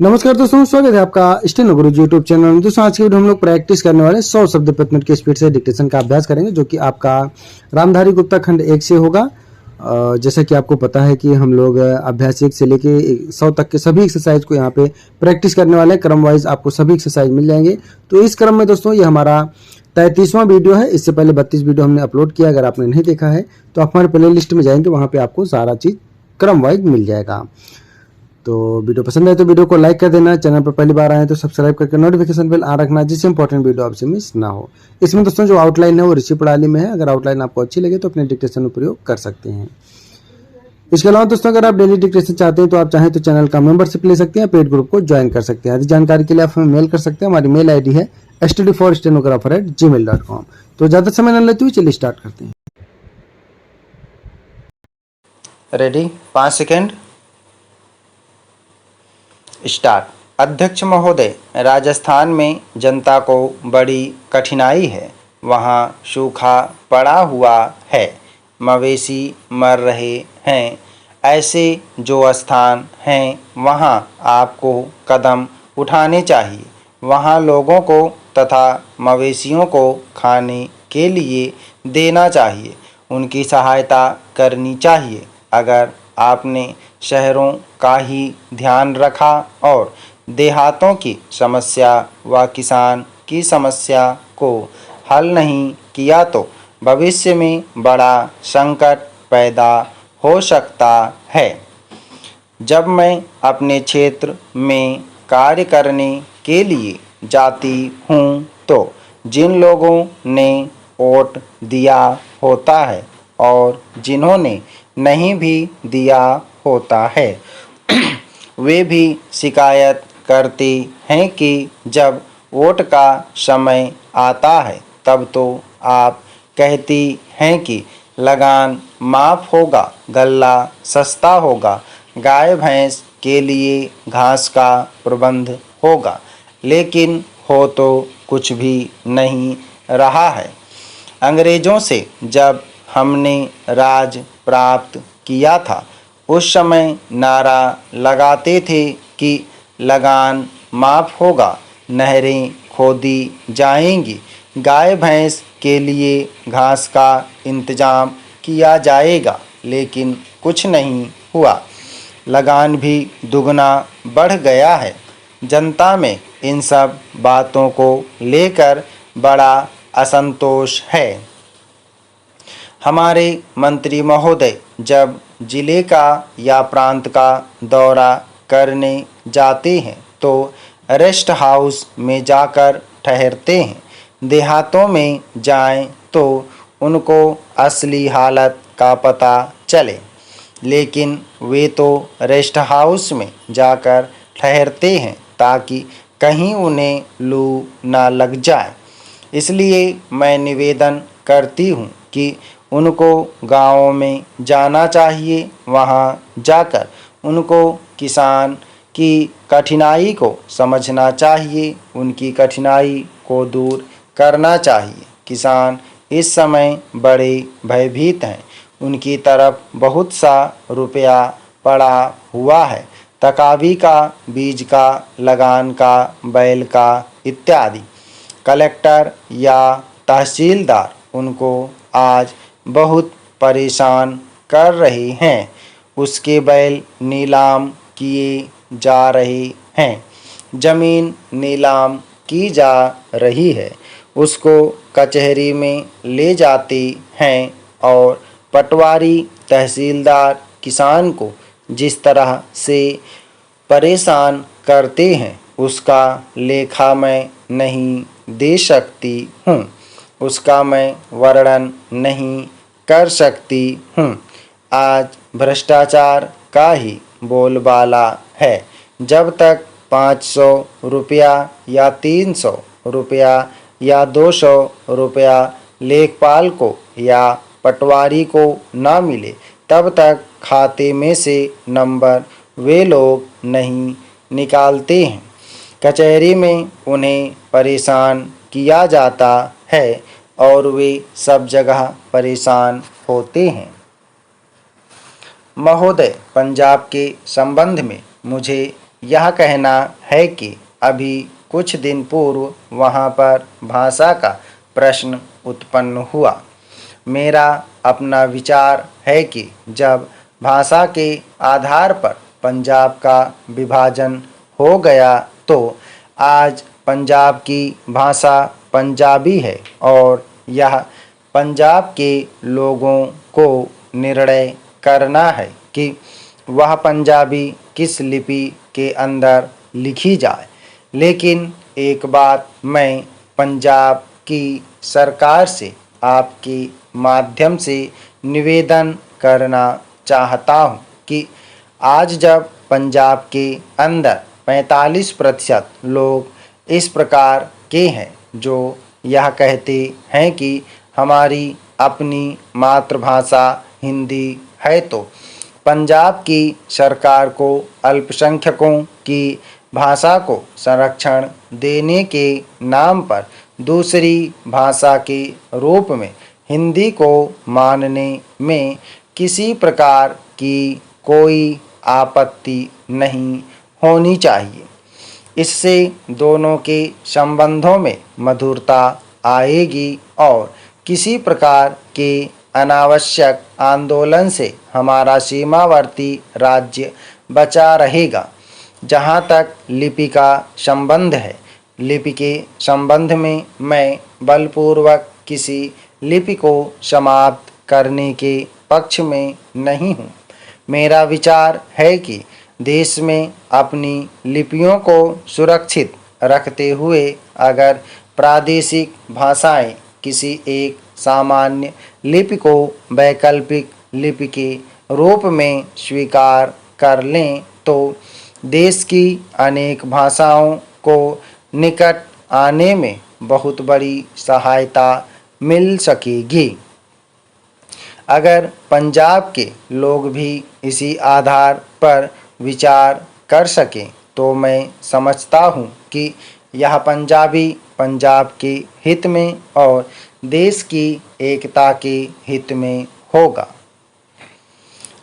नमस्कार दोस्तों, स्वागत है आपका स्टेनो गुरु यूट्यूब चैनल में। दोस्तों आज की वीडियो हम लोग प्रैक्टिस करने वाले 100 शब्द प्रति मिनट की स्पीड से डिक्टेशन का अभ्यास करेंगे, जो कि आपका रामधारी गुप्ता खंड 1 से होगा। जैसा कि आपको पता है कि हम लोग अभ्यास 1 से लेके 100 तक के सभी एक्सरसाइज को यहाँ पे प्रैक्टिस करने वाले हैं। क्रम वाइज आपको सभी एक्सरसाइज मिल जाएंगे। तो इस क्रम में दोस्तों ये हमारा 33वां वीडियो है। इससे पहले 32 वीडियो हमने अपलोड किया। अगर आपने नहीं देखा है तो आप हमारे प्ले लिस्ट में जाएंगे, वहाँ पे आपको सारा चीज क्रम वाइज मिल जाएगा। तो वीडियो पसंद आए तो वीडियो को लाइक कर देना। चैनल पर पहली बार आए तो सब्सक्राइब करके नोटिफिकेशन बेल ऑन रखना, जिससे इंपॉर्टेंट वीडियो आपसे मिस ना हो। इसमें दोस्तों जो आउटलाइन है वो ऋषि प्रणाली में है। अगर आउटलाइन आपको अच्छी लगे तो अपने डिक्टेशन में प्रयोग कर सकते हैं। इसके अलावा दोस्तों अगर आप डेली डिक्टेशन चाहते हैं तो आप चाहें तो चैनल का मेंबरशिप ले सकते हैं, पेड ग्रुप को ज्वाइन कर सकते हैं। अधिक जानकारी के लिए आप हमें मेल कर सकते हैं। हमारी मेल आईडी है study4stenographer@gmail.com। तो ज्यादा समय न लेते हुए चलिए स्टार्ट करते हैं। रेडी? 5 second, start. अध्यक्ष महोदय, राजस्थान में जनता को बड़ी कठिनाई है। वहाँ सूखा पड़ा हुआ है, मवेशी मर रहे हैं। ऐसे जो स्थान हैं वहाँ आपको कदम उठाने चाहिए। वहाँ लोगों को तथा मवेशियों को खाने के लिए देना चाहिए, उनकी सहायता करनी चाहिए। अगर आपने शहरों का ही ध्यान रखा और देहातों की समस्या व किसान की समस्या को हल नहीं किया तो भविष्य में बड़ा संकट पैदा हो सकता है। जब मैं अपने क्षेत्र में कार्य करने के लिए जाती हूँ तो जिन लोगों ने वोट दिया होता है और जिन्होंने नहीं भी दिया होता है वे भी शिकायत करते हैं कि जब वोट का समय आता है तब तो आप कहती हैं कि लगान माफ़ होगा, गल्ला सस्ता होगा, गाय भैंस के लिए घास का प्रबंध होगा, लेकिन हो तो कुछ भी नहीं रहा है। अंग्रेज़ों से जब हमने राज प्राप्त किया था उस समय नारा लगाते थे कि लगान माफ़ होगा, नहरें खोदी जाएंगी, गाय भैंस के लिए घास का इंतज़ाम किया जाएगा, लेकिन कुछ नहीं हुआ। लगान भी दुगना बढ़ गया है। जनता में इन सब बातों को लेकर बड़ा असंतोष है। हमारे मंत्री महोदय जब जिले का या प्रांत का दौरा करने जाते हैं तो रेस्ट हाउस में जाकर ठहरते हैं। देहातों में जाएं तो उनको असली हालत का पता चले, लेकिन वे तो रेस्ट हाउस में जाकर ठहरते हैं ताकि कहीं उन्हें लू ना लग जाए। इसलिए मैं निवेदन करती हूँ कि उनको गाँवों में जाना चाहिए। वहाँ जाकर उनको किसान की कठिनाई को समझना चाहिए, उनकी कठिनाई को दूर करना चाहिए। किसान इस समय बड़े भयभीत हैं। उनकी तरफ बहुत सा रुपया पड़ा हुआ है, तकावी का, बीज का, लगान का, बैल का इत्यादि। कलेक्टर या तहसीलदार उनको आज बहुत परेशान कर रहे हैं। उसके बैल नीलाम किए जा रहे हैं, जमीन नीलाम की जा रही है, उसको कचहरी में ले जाते हैं और पटवारी तहसीलदार किसान को जिस तरह से परेशान करते हैं उसका लेखा मैं नहीं दे सकती हूँ, उसका मैं वर्णन नहीं कर सकती हूँ। आज भ्रष्टाचार का ही बोलबाला है। जब तक 500 रुपया या 300 रुपया या 200 रुपया लेखपाल को या पटवारी को ना मिले तब तक खाते में से नंबर वे लोग नहीं निकालते हैं। कचहरी में उन्हें परेशान किया जाता है और वे सब जगह परेशान होते हैं। महोदय, पंजाब के संबंध में मुझे यह कहना है कि अभी कुछ दिन पूर्व वहाँ पर भाषा का प्रश्न उत्पन्न हुआ। मेरा अपना विचार है कि जब भाषा के आधार पर पंजाब का विभाजन हो गया तो आज पंजाब की भाषा पंजाबी है और यह पंजाब के लोगों को निर्णय करना है कि वह पंजाबी किस लिपि के अंदर लिखी जाए। लेकिन एक बात मैं पंजाब की सरकार से आपके माध्यम से निवेदन करना चाहता हूँ कि आज जब पंजाब के अंदर 45% लोग इस प्रकार के हैं जो यह कहते हैं कि हमारी अपनी मातृभाषा हिंदी है, तो पंजाब की सरकार को अल्पसंख्यकों की भाषा को संरक्षण देने के नाम पर दूसरी भाषा के रूप में हिंदी को मानने में किसी प्रकार की कोई आपत्ति नहीं होनी चाहिए। इससे दोनों के संबंधों में मधुरता आएगी और किसी प्रकार के अनावश्यक आंदोलन से हमारा सीमावर्ती राज्य बचा रहेगा। जहाँ तक लिपि का संबंध है, लिपि के संबंध में मैं बलपूर्वक किसी लिपि को समाप्त करने के पक्ष में नहीं हूँ। मेरा विचार है कि देश में अपनी लिपियों को सुरक्षित रखते हुए अगर प्रादेशिक भाषाएं किसी एक सामान्य लिपि को वैकल्पिक लिपि के रूप में स्वीकार कर लें तो देश की अनेक भाषाओं को निकट आने में बहुत बड़ी सहायता मिल सकेगी। अगर पंजाब के लोग भी इसी आधार पर विचार कर सकें तो मैं समझता हूँ कि यह पंजाबी पंजाब के हित में और देश की एकता के हित में होगा।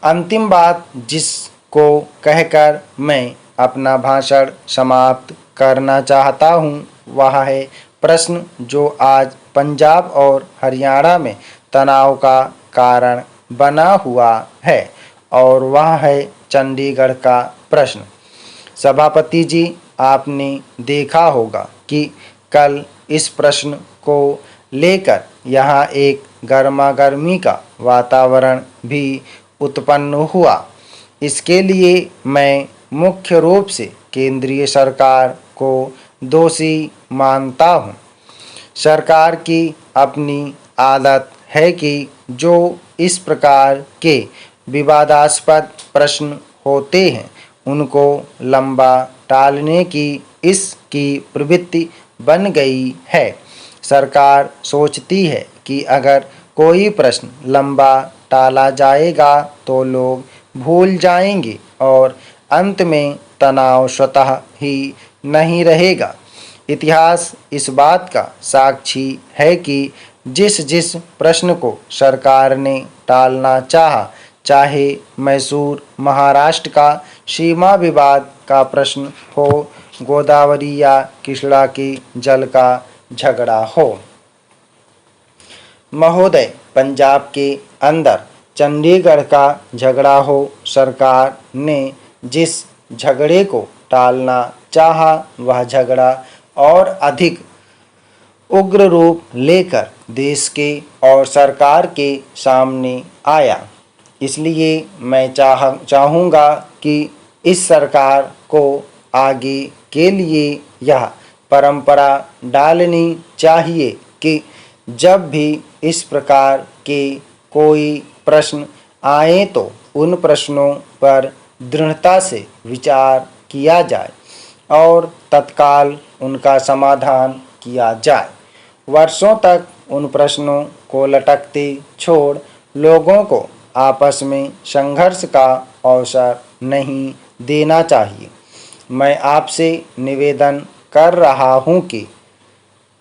अंतिम बात जिसको कहकर मैं अपना भाषण समाप्त करना चाहता हूँ वह है प्रश्न जो आज पंजाब और हरियाणा में तनाव का कारण बना हुआ है और वह है चंडीगढ़ का प्रश्न। सभापति जी, आपने देखा होगा कि कल इस प्रश्न को लेकर यहाँ एक गर्मागर्मी का वातावरण भी उत्पन्न हुआ। इसके लिए मैं मुख्य रूप से केंद्रीय सरकार को दोषी मानता हूँ। सरकार की अपनी आदत है कि जो इस प्रकार के विवादास्पद प्रश्न होते हैं उनको लंबा टालने की इसकी प्रवृत्ति बन गई है। सरकार सोचती है कि अगर कोई प्रश्न लंबा टाला जाएगा तो लोग भूल जाएंगे और अंत में तनाव स्वतः ही नहीं रहेगा। इतिहास इस बात का साक्षी है कि जिस प्रश्न को सरकार ने टालना चाहा, चाहे मैसूर महाराष्ट्र का सीमा विवाद का प्रश्न हो, गोदावरी या कृष्णा के जल का झगड़ा हो। महोदय, पंजाब के अंदर चंडीगढ़ का झगड़ा हो, सरकार ने जिस झगड़े को टालना चाहा वह झगड़ा और अधिक उग्र रूप लेकर देश के और सरकार के सामने आया। इसलिए मैं चाहूँगा कि इस सरकार को आगे के लिए यह परंपरा डालनी चाहिए कि जब भी इस प्रकार के कोई प्रश्न आए तो उन प्रश्नों पर दृढ़ता से विचार किया जाए और तत्काल उनका समाधान किया जाए। वर्षों तक उन प्रश्नों को लटकते छोड़ लोगों को आपस में संघर्ष का अवसर नहीं देना चाहिए। मैं आपसे निवेदन कर रहा हूं कि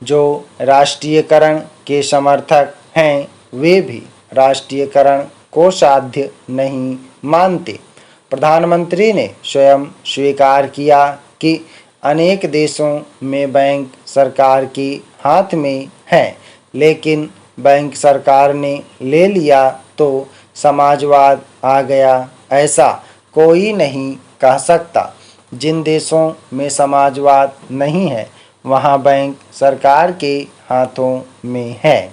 जो राष्ट्रीयकरण के समर्थक हैं वे भी राष्ट्रीयकरण को साध्य नहीं मानते, प्रधानमंत्री ने स्वयं स्वीकार किया कि अनेक देशों में बैंक सरकार के हाथ में हैं, लेकिन बैंक सरकार ने ले लिया तो समाजवाद आ गया, ऐसा कोई नहीं कह सकता। जिन देशों में समाजवाद नहीं है वहाँ बैंक सरकार के हाथों में है।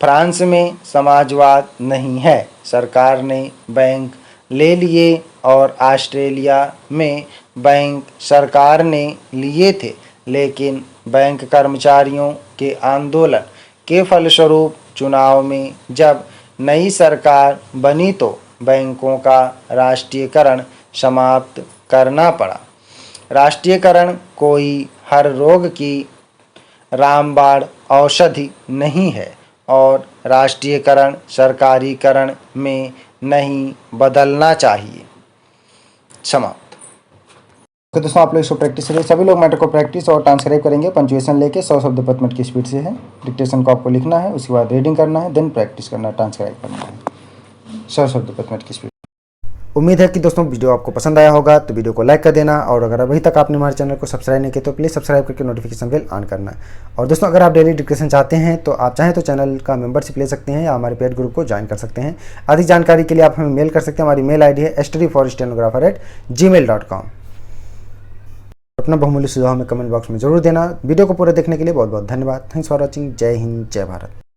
फ्रांस में समाजवाद नहीं है, सरकार ने बैंक ले लिए, और ऑस्ट्रेलिया में बैंक सरकार ने लिए थे, लेकिन बैंक कर्मचारियों के आंदोलन के फलस्वरूप चुनाव में जब नई सरकार बनी तो बैंकों का राष्ट्रीयकरण समाप्त करना पड़ा। राष्ट्रीयकरण कोई हर रोग की रामबाण औषधि नहीं है और राष्ट्रीयकरण सरकारीकरण में नहीं बदलना चाहिए। समाप्त। तो दोस्तों आप लोग इसको प्रैक्टिस करिए। सभी लोग मैटर को प्रैक्टिस और ट्रांसक्राइब करेंगे। पंचुएशन लेके 100 शब्द प्रति मिनट की स्पीड से है। डिक्टेशन को आपको लिखना है, उसके बाद रीडिंग करना है, देन प्रैक्टिस करना है, ट्रांसक्राइब करना है 100 शब्द प्रति मिनट की स्पीड। उम्मीद है कि दोस्तों वीडियो आपको पसंद आया होगा, तो वीडियो को लाइक कर देना, और अगर अभी तक आपने हमारे चैनल को सब्सक्राइब नहीं किया तो प्लीज़ सब्सक्राइब करके नोटिफिकेशन बेल ऑन करना। और दोस्तों अगर आप डेली डिक्टेशन चाहते हैं तो आप चाहें तो चैनल का मेंबरशिप ले सकते हैं या हमारे पेड ग्रुप को ज्वाइन कर सकते हैं। अधिक जानकारी के लिए आप हमें मेल कर सकते हैं। हमारी मेल ID है studyforstenographer@gmail.com। अपना बहुमूल्य सुझाव हमें कमेंट बॉक्स में जरूर देना। वीडियो को पूरा देखने के लिए बहुत बहुत धन्यवाद। Thanks for watching. जय हिंद, जय भारत।